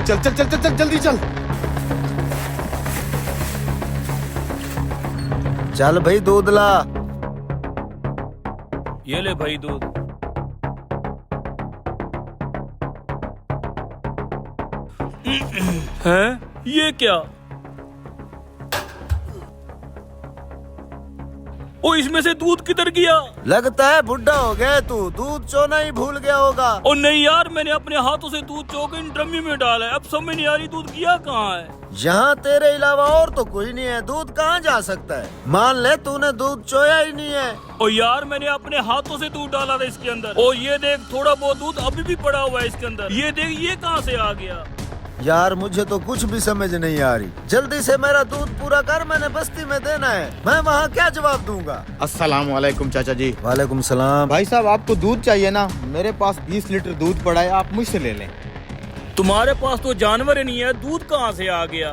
चल चल चल चल चल जल्दी चल। चल भाई दूध ला। ये ले भाई दूध। हैं? ये क्या? ओ इसमें से दूध किधर गया? लगता है बुढ़ा हो गया तू, दूध चोना ही भूल गया होगा। ओ नहीं यार, मैंने अपने हाथों से दूध चो के इन ड्रमी में डाला है। अब समझ नहीं आ रही दूध गया कहाँ है। यहाँ तेरे अलावा और तो कोई नहीं है, दूध कहाँ जा सकता है? मान ले तूने दूध चोया ही नहीं है। ओ यार, मैंने अपने हाथों से दूध डाला था इसके अंदर। ओ ये देख, थोड़ा बहुत दूध अभी भी पड़ा हुआ है इसके अंदर। ये देख, ये कहाँ से आ गया? यार मुझे तो कुछ भी समझ नहीं आ रही। जल्दी से मेरा दूध पूरा कर, मैंने बस्ती में देना है। मैं वहाँ क्या जवाब दूंगा? अस्सलाम वालेकुम चाचा जी। वालेकुम सलाम। भाई साहब आपको दूध चाहिए ना? मेरे पास 20 लीटर दूध पड़ा है, आप मुझसे ले लें। तुम्हारे पास तो जानवर ही नहीं है, दूध कहाँ से आ गया?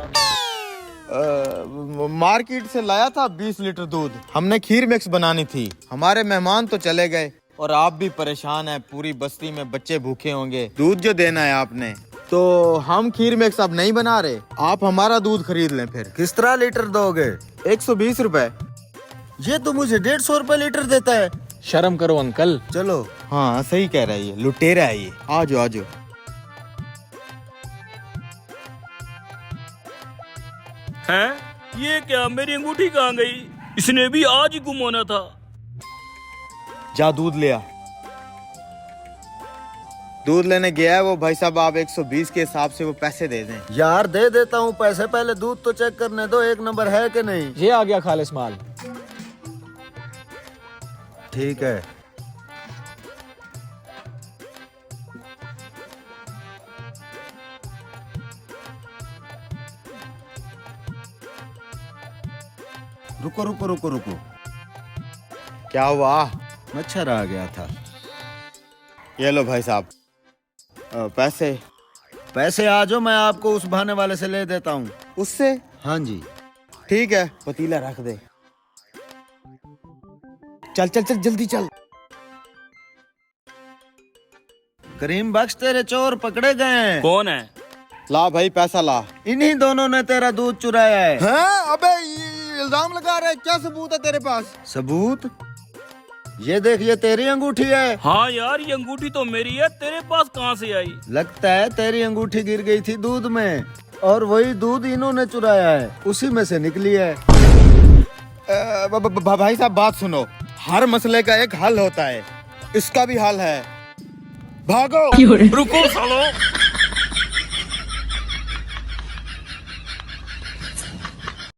मार्केट से लाया था 20 लीटर दूध। हमने खीर मिक्स बनानी थी। हमारे मेहमान तो चले गए और आप भी परेशान हैं। पूरी बस्ती में बच्चे भूखे होंगे। दूध जो देना है आपने, तो हम खीर मिक्स अब नहीं बना रहे। आप हमारा दूध खरीद लें फिर। किस तरह लीटर दोगे? 120 रुपए। ये तो मुझे 150 रुपए लीटर देता है। शर्म करो अंकल। चलो। हाँ सही कह रहा है, ये लुटेरा है ये। आजो आजो। हैं? ये क्या? मेरी अंगूठी कहाँ गई? इसने भी आज ही गुम होना था। जा दूध ले आ। दूध लेने गया है वो भाई साहब। आप 120 के हिसाब से वो पैसे दे दें। यार दे देता हूँ पैसे, पहले दूध तो चेक करने दो, एक नंबर है कि नहीं। ये आ गया खालिस माल। ठीक है। रुको रुको रुको रुको। क्या हुआ? मच्छर आ गया था। ये लो भाई साहब पैसे। पैसे आ जाओ, मैं आपको उस बहाने वाले से ले देता हूँ। उससे? हाँ जी। ठीक है, पतीला रख दे। चल चल चल जल्दी चल। करीम बख्श, तेरे चोर पकड़े गए हैं। कौन है? ला भाई पैसा ला। इन्हीं दोनों ने तेरा दूध चुराया है। हैं? अबे ये इल्जाम लगा रहा है। क्या सबूत है तेरे पास? सबूत? ये देख, ये तेरी अंगूठी है। हाँ यार, ये अंगूठी तो मेरी है, तेरे पास कहाँ से आई? लगता है तेरी अंगूठी गिर गई थी दूध में, और वही दूध इन्होंने चुराया है, उसी में से निकली है। भाई साहब बात सुनो, हर मसले का एक हल होता है, इसका भी हल है। भागो। रुको सालो।